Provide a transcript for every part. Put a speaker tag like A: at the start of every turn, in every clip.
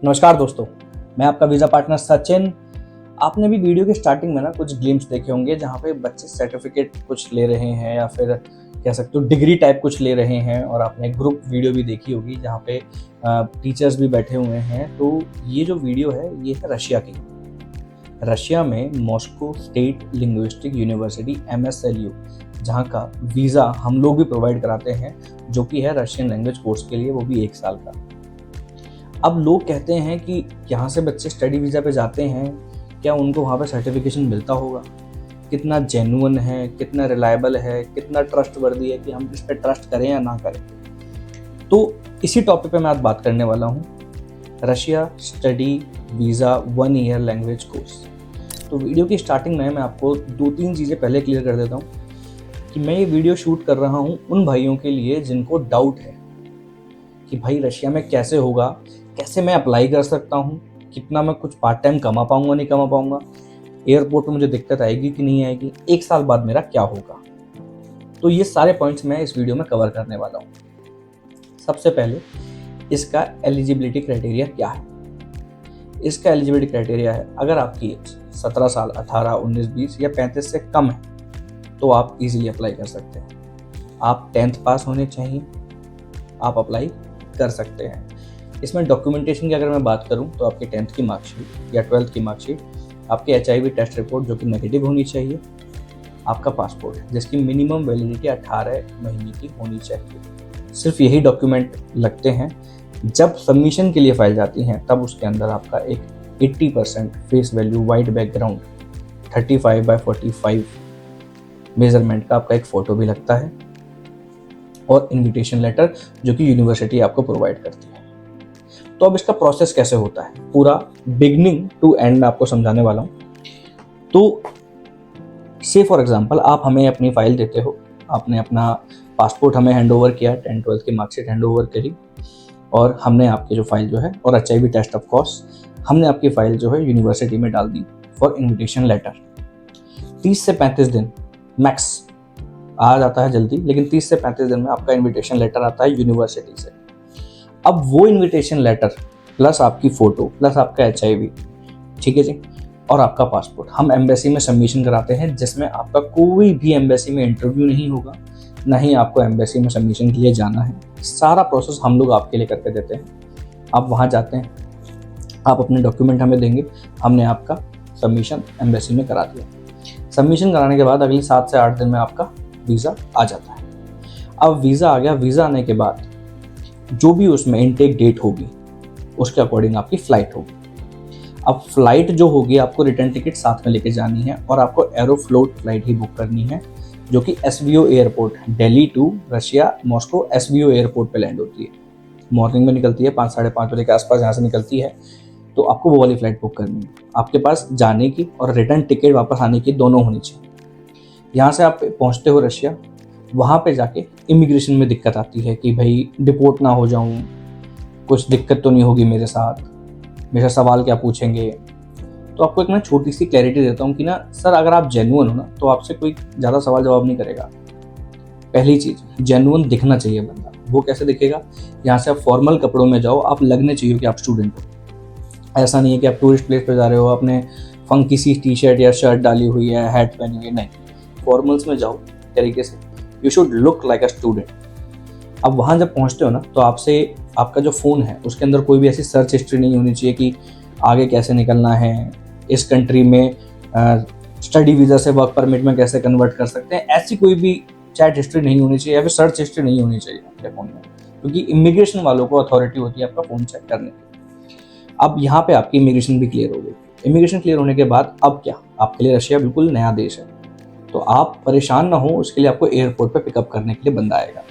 A: नमस्कार दोस्तों, मैं आपका वीज़ा पार्टनर सचिन। आपने भी वीडियो के स्टार्टिंग में ना कुछ ग्लिम्स देखे होंगे जहाँ पे बच्चे सर्टिफिकेट कुछ ले रहे हैं या फिर कह सकते हो डिग्री टाइप कुछ ले रहे हैं, और आपने ग्रुप वीडियो भी देखी होगी जहाँ पे टीचर्स भी बैठे हुए हैं। तो ये जो वीडियो है ये है रशिया की। रशिया में Moscow State Linguistic university MSLU, जहाँ का वीज़ा हम लोग भी प्रोवाइड कराते हैं, जो कि है रशियन लैंग्वेज कोर्स के लिए, वो भी 1 साल का। अब लोग कहते हैं कि यहाँ से बच्चे स्टडी वीज़ा पे जाते हैं, क्या उनको वहाँ पे सर्टिफिकेशन मिलता होगा? कितना जेन्युइन है, कितना रिलायबल है, कितना ट्रस्टवर्दी है कि हम इस पे ट्रस्ट करें या ना करें? तो इसी टॉपिक पे मैं आज बात करने वाला हूँ, Russia study visa 1 year language course. तो वीडियो की स्टार्टिंग में मैं आपको 2-3 चीज़ें पहले क्लियर कर देता हूँ कि मैं ये वीडियो शूट कर रहा हूँ उन भाइयों के लिए जिनको डाउट है कि भाई रशिया में कैसे होगा, कैसे मैं अप्लाई कर सकता हूँ, कितना मैं कुछ पार्ट टाइम कमा पाऊँगा नहीं कमा पाऊँगा, एयरपोर्ट पे मुझे दिक्कत आएगी कि नहीं आएगी, 1 साल बाद मेरा क्या होगा। तो ये सारे पॉइंट्स मैं इस वीडियो में कवर करने वाला हूँ। सबसे पहले इसका एलिजिबिलिटी क्राइटेरिया क्या है। इसका एलिजिबिलिटी क्राइटेरिया है, अगर आपकी एज 17 साल, 18, 19, 20 या 35 से कम है तो आप इजीली अप्लाई कर सकते हैं। आप 10th पास होने चाहिए, आप अप्लाई कर सकते हैं। इसमें डॉक्यूमेंटेशन की अगर मैं बात करूं तो आपकी 10th की मार्कशीट या 12th की मार्कशीट, आपकी HIV टेस्ट रिपोर्ट जो कि नेगेटिव होनी चाहिए, आपका पासपोर्ट जिसकी मिनिमम वैलिडिटी 18 महीने की होनी चाहिए। सिर्फ यही डॉक्यूमेंट लगते हैं। जब सबमिशन के लिए फाइल जाती हैं तब उसके अंदर आपका एक 80% face value white background 35x45 measurement का आपका एक फ़ोटो भी लगता है, और इनविटेशन लेटर जो कि यूनिवर्सिटी आपको प्रोवाइड करती है। तो अब इसका प्रोसेस कैसे होता है, पूरा बिगनिंग टू एंड में आपको समझाने वाला हूँ। तो से फॉर एग्जांपल आप हमें अपनी फाइल देते हो, आपने अपना पासपोर्ट हमें हैंड ओवर किया, 10th 12th की मार्कशीट हैंड ओवर करी, और हमने आपकी जो फाइल जो है, और HIV टेस्ट ऑफ कोर्स, हमने आपकी फाइल जो है यूनिवर्सिटी में डाल दी फॉर इन्विटेशन लेटर। 30 से 35 दिन मैक्स आ जाता है जल्दी, लेकिन 30 से 35 दिन में आपका इन्विटेशन लेटर आता है यूनिवर्सिटी से। अब वो इन्विटेशन लेटर प्लस आपकी फ़ोटो प्लस आपका HIV, ठीक है जी, और आपका पासपोर्ट हम एम्बेसी में सबमिशन कराते हैं, जिसमें आपका कोई भी एम्बेसी में इंटरव्यू नहीं होगा, ना ही आपको एम्बेसी में सबमिशन के लिए जाना है। सारा प्रोसेस हम लोग आपके लिए करके देते हैं। आप वहाँ जाते हैं, आप अपने डॉक्यूमेंट हमें देंगे, हमने आपका सबमिशन एम्बेसी में करा दिया। सबमिशन कराने के बाद अगले 7 से 8 दिन में आपका वीज़ा आ जाता है। अब वीज़ा आ गया, वीज़ा आने के बाद जो भी उसमें इनटेक डेट होगी उसके अकॉर्डिंग आपकी फ़्लाइट होगी। अब फ्लाइट जो होगी आपको रिटर्न टिकट साथ में लेके जानी है, और आपको एरोफ्लोट फ्लाइट ही बुक करनी है, जो कि SVO airport, Delhi to Russia Moscow SVO airport पे लैंड होती है। मॉर्निंग में निकलती है, 5 साढ़े 5 बजे के आसपास यहाँ से निकलती है। तो आपको वो वाली फ़्लाइट बुक करनी है। आपके पास जाने की और रिटर्न टिकट वापस आने की दोनों होनी चाहिए। यहाँ से आप पहुँचते हो रशिया, वहाँ पे जाके इमिग्रेशन में दिक्कत आती है कि भाई डिपोर्ट ना हो जाऊँ, कुछ दिक्कत तो नहीं होगी मेरे साथ, मेरा सवाल क्या पूछेंगे। तो आपको एक मैं छोटी सी क्लैरिटी देता हूँ कि ना सर, अगर आप जेन्युइन हो ना तो आपसे कोई ज़्यादा सवाल जवाब नहीं करेगा। पहली चीज़, जेन्युइन दिखना चाहिए बंदा। वो कैसे दिखेगा? यहाँ से आप फॉर्मल कपड़ों में जाओ, आप लगने चाहिए कि आप स्टूडेंट हो। ऐसा नहीं है कि आप टूरिस्ट प्लेस पर जा रहे हो, आपने फंकी सी टी-शर्ट या शर्ट डाली हुई है, हैट पहनी हुई है, नहीं। फॉर्मल्स में जाओ तरीके से, you should look like a student. अब वहाँ जब पहुँचते हो ना तो आपसे आपका जो फ़ोन है उसके अंदर कोई भी ऐसी सर्च हिस्ट्री नहीं होनी चाहिए कि आगे कैसे निकलना है, इस कंट्री में स्टडी वीज़ा से वर्क परमिट में कैसे कन्वर्ट कर सकते हैं, ऐसी कोई भी चैट हिस्ट्री नहीं होनी चाहिए या फिर सर्च हिस्ट्री नहीं होनी चाहिए आपके फ़ोन में, क्योंकि इमिग्रेशन वालों को अथॉरिटी होती है आपका फ़ोन चेक करने की। अब यहाँ पे आपकी इमिग्रेशन भी क्लियर हो गई। इमिग्रेशन क्लियर होने के बाद अब क्या, आपके लिए रशिया बिल्कुल नया देश है, तो आप परेशान ना हो, उसके लिए आपको एयरपोर्ट पर पिकअप करने के लिए बंदा आएगा।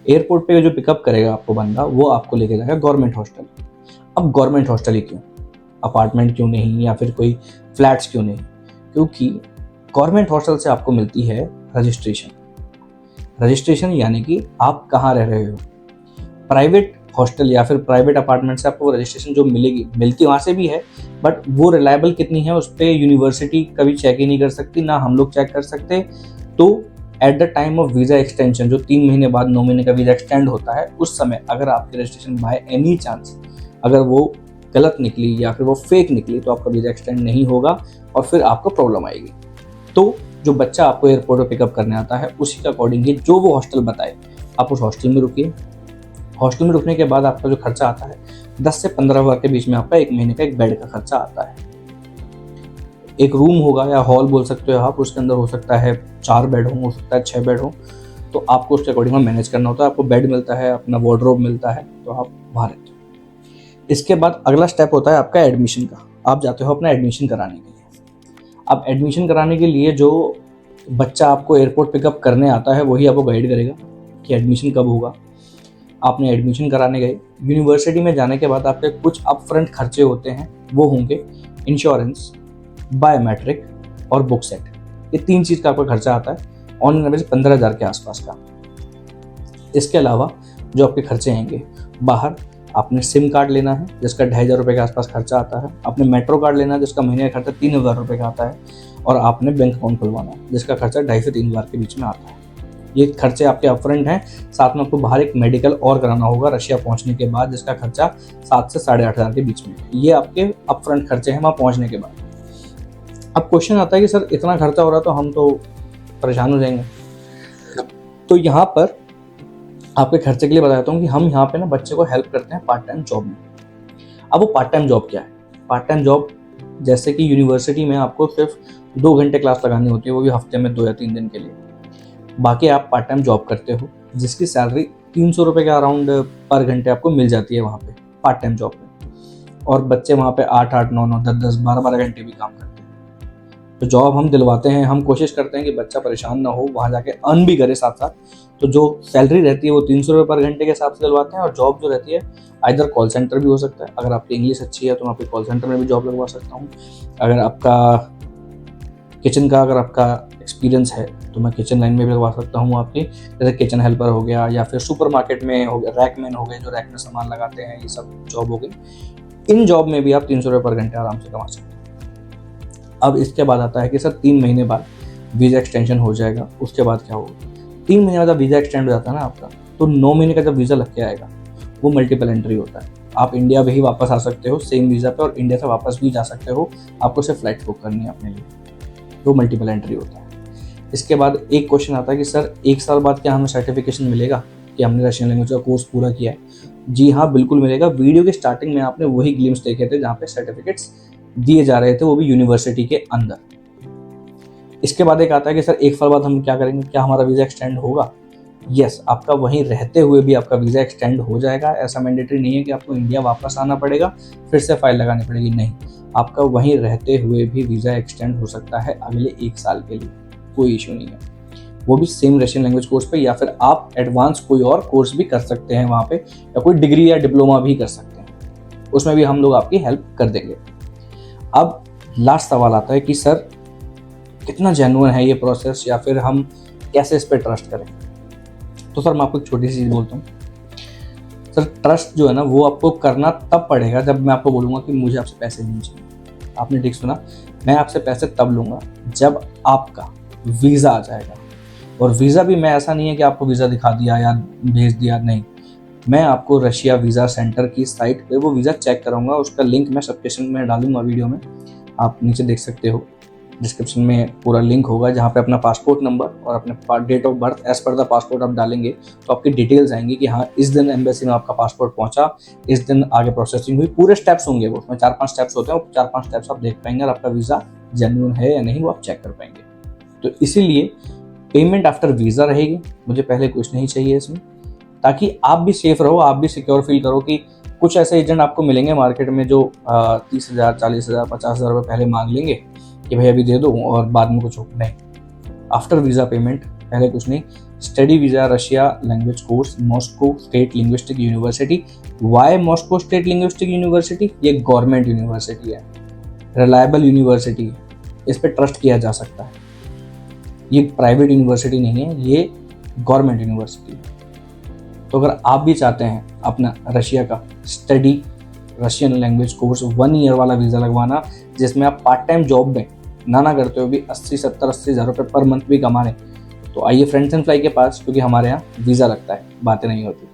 A: एयरपोर्ट पे जो पिकअप करेगा आपको बंदा, वो आपको लेके जाएगा गवर्नमेंट हॉस्टल। अब गवर्नमेंट हॉस्टल ही क्यों, अपार्टमेंट क्यों नहीं, या फिर कोई फ्लैट्स क्यों नहीं? क्योंकि गवर्नमेंट हॉस्टल से आपको मिलती है रजिस्ट्रेशन यानी कि आप कहाँ रह रहे हो। प्राइवेट हॉस्टल या फिर प्राइवेट अपार्टमेंट से आपको रजिस्ट्रेशन जो मिलती वहाँ से भी है, बट वो रिलायबल कितनी है उस पर यूनिवर्सिटी कभी चेक ही नहीं कर सकती, ना हम लोग चेक कर सकते। तो at the time of visa extension, जो 3 महीने बाद 9 महीने का वीज़ा एक्सटेंड होता है, उस समय अगर आपकी रजिस्ट्रेशन बाय एनी चांस अगर वो गलत निकली या फिर वो फेक निकली तो आपका वीज़ा एक्सटेंड नहीं होगा और फिर आपको प्रॉब्लम आएगी। तो जो बच्चा आपको एयरपोर्ट पर पिकअप करने आता है उसी के अकॉर्डिंग ही जो वो हॉस्टल बताए आप उस हॉस्टल में रुकिए। हॉस्टल में रुकने के बाद आपका जो खर्चा आता है 10 से 15 हज़ार के बीच में आपका 1 महीने का एक बेड का खर्चा आता है। एक रूम होगा या हॉल बोल सकते हो आप, उसके अंदर हो सकता है 4 बेड हो सकता है 6 बेड हो, तो आपको उसके अकॉर्डिंग मैनेज करना होता है। आपको बेड मिलता है, अपना वार्डरोब मिलता है, तो आप वहाँ रहते हो। इसके बाद अगला स्टेप होता है आपका एडमिशन का। आप जाते हो अपना एडमिशन कराने के लिए। अब एडमिशन कराने के लिए जो बच्चा आपको एयरपोर्ट पिकअप करने आता है वही आपको गाइड करेगा कि एडमिशन कब होगा। आपने एडमिशन कराने गए, यूनिवर्सिटी में जाने के बाद आपके कुछ अपफ्रंट खर्चे होते हैं, वो होंगे इंश्योरेंस, बायोमेट्रिक और बुक सेट। ये 3 चीज़ का आपका खर्चा आता है, ऑन एवरेज 15,000 के आसपास का। इसके अलावा जो आपके खर्चे आएंगे, बाहर आपने सिम कार्ड लेना है जिसका 2,500 रुपये के आसपास खर्चा आता है, आपने मेट्रो कार्ड लेना है जिसका महीने का खर्चा 3,000 रुपये का आता है, और आपने बैंक अकाउंट खुलवाना है जिसका खर्चा 2,500 से 3,000 के बीच में आता है। ये खर्चे आपके अपफ्रंट हैं। साथ में आपको बाहर एक मेडिकल और कराना होगा रशिया पहुंचने के बाद जिसका खर्चा 7 से 8,500 के बीच में। ये आपके अपफ्रंट खर्चे हैं वहाँ पहुंचने के बाद। अब क्वेश्चन आता है कि सर इतना खर्चा हो रहा तो हम तो परेशान हो जाएंगे। तो यहाँ पर आपके खर्चे के लिए बताता हूँ कि हम यहाँ पे ना बच्चे को हेल्प करते हैं पार्ट टाइम जॉब में। अब वो पार्ट टाइम जॉब क्या है? पार्ट टाइम जॉब जैसे कि यूनिवर्सिटी में आपको सिर्फ 2 घंटे क्लास लगानी होती है, वो भी हफ्ते में 2 या 3 दिन के लिए। बाकी आप पार्ट टाइम जॉब करते हो जिसकी सैलरी 300 रुपये के अराउंड पर घंटे आपको मिल जाती है वहाँ पे पार्ट टाइम जॉब में। और बच्चे वहाँ पे 8-8, 9-9, 10-10, 12-12 घंटे भी काम करते हैं। तो जॉब हम दिलवाते हैं, हम कोशिश करते हैं कि बच्चा परेशान ना हो, वहाँ जाके अर्न भी करे साथ साथ। तो जो सैलरी रहती है वो 300 रुपये पर घंटे के हिसाब से दिलवाते हैं। और जॉब जो रहती है आइदर कॉल सेंटर भी हो सकता है, अगर आपकी इंग्लिश अच्छी है तो मैं आपके कॉल सेंटर में भी जॉब लगवा सकता हूँ। अगर आपका किचन का अगर आपका एक्सपीरियंस है तो मैं किचन लाइन में भी लगवा सकता हूँ आपकी, जैसे किचन हेल्पर हो गया या फिर सुपरमार्केट में हो गया, रैकमैन हो गए जो रैक में सामान लगाते हैं, ये सब जॉब हो गई। इन जॉब में भी आप 300 रुपये पर घंटे आराम से कमा सकते हैं। अब इसके बाद आता है कि सर 3 महीने बाद वीज़ा एक्सटेंशन हो जाएगा, उसके बाद क्या होगा? 3 महीने बाद वीज़ा एक्सटेंड हो जाता है ना आपका, तो 9 महीने का जब वीज़ा लग के आएगा वो मल्टीपल एंट्री होता है। आप इंडिया में ही वापस आ सकते हो सेम वीज़ा पे, और इंडिया से वापस भी जा सकते हो। आपको सिर्फ फ्लाइट बुक करनी है अपने लिए, तो मल्टीपल एंट्री होता है। इसके बाद एक क्वेश्चन आता है कि सर 1 साल बाद क्या हमें सर्टिफिकेशन मिलेगा कि हमने रशियन लैंग्वेज का कोर्स पूरा किया है? जी हाँ, बिल्कुल मिलेगा। वीडियो के स्टार्टिंग में आपने वही ग्लिम्स देखे थे जहाँ पे सर्टिफिकेट्स दिए जा रहे थे, वो भी यूनिवर्सिटी के अंदर। इसके बाद एक आता है कि सर 1 साल बाद हम क्या करेंगे, क्या हमारा वीज़ा एक्सटेंड होगा? यस, आपका वहीं रहते हुए भी आपका वीज़ा एक्सटेंड हो जाएगा। ऐसा मैंडेटरी नहीं है कि आपको इंडिया वापस आना पड़ेगा फिर से फाइल लगानी पड़ेगी, नहीं। आपका वहीं रहते हुए भी वीज़ा एक्सटेंड हो सकता है अगले 1 साल के लिए, कोई इशू नहीं है। वो भी सेम रशियन लैंग्वेज कोर्स पे, या फिर आप एडवांस कोई और कोर्स भी कर सकते हैं वहाँ पे, या कोई डिग्री या डिप्लोमा भी कर सकते हैं, उसमें भी हम लोग आपकी हेल्प कर देंगे। अब लास्ट सवाल आता है कि सर कितना जेन्युइन है ये प्रोसेस, या फिर हम कैसे इस पर ट्रस्ट करें? तो सर मैं आपको एक छोटी सी चीज़ बोलता हूँ। सर ट्रस्ट जो है ना वो आपको करना तब पड़ेगा जब मैं आपको बोलूँगा कि मुझे आपसे पैसे नहीं चाहिए। आपने ठीक सुना, मैं आपसे पैसे तब लूँगा जब आपका वीज़ा आ जाएगा। और वीज़ा भी मैं ऐसा नहीं है कि आपको वीज़ा दिखा दिया या भेज दिया, नहीं। मैं आपको रशिया वीज़ा सेंटर की साइट पे वो वीज़ा चेक कराऊंगा। उसका लिंक मैं सबस्क्रिप्शन में डालूंगा वीडियो में, आप नीचे देख सकते हो। डिस्क्रिप्शन में पूरा लिंक होगा जहाँ पे अपना पासपोर्ट नंबर और अपने date of birth as per the passport आप डालेंगे तो आपकी डिटेल्स आएंगी कि हाँ इस दिन एम्बेसी में आपका पासपोर्ट पहुँचा, इस दिन आगे प्रोसेसिंग हुई। पूरे स्टेप्स होंगे, वो उसमें 4-5 स्टेप्स होते हैं, वो 4-5 स्टेप्स आप देख पाएंगे और आपका वीज़ा जेन्युइन है या नहीं वो आप चेक कर पाएंगे। तो इसीलिए पेमेंट आफ्टर वीज़ा रहेगी, मुझे पहले कुछ नहीं चाहिए इसमें, ताकि आप भी सेफ रहो, आप भी सिक्योर फील करो। कि कुछ ऐसे एजेंट आपको मिलेंगे मार्केट में जो 30,000, 40,000, 50,000 रुपये पहले मांग लेंगे कि भाई अभी दे दो और बाद में कुछ हो, नहीं। आफ्टर वीज़ा पेमेंट, पहले कुछ नहीं। Study visa Russia language course Moscow State Linguistic University. Why Moscow State Linguistic University? ये गवर्नमेंट यूनिवर्सिटी है, रिलायबल यूनिवर्सिटी है, इस पर ट्रस्ट किया जा सकता है। ये प्राइवेट यूनिवर्सिटी नहीं है, ये गवर्नमेंट यूनिवर्सिटी है। तो अगर आप भी चाहते हैं अपना रशिया का study Russian language course 1 year वाला वीज़ा लगवाना, जिसमें आप पार्ट टाइम जॉब में ना करते हो भी 80-70-80 हज़ार रुपये पर मंथ भी कमा रहे हैं, तो आइए फ्रेंड्स एंड फ्लाई के पास, क्योंकि हमारे यहाँ वीज़ा लगता है, बातें नहीं होती।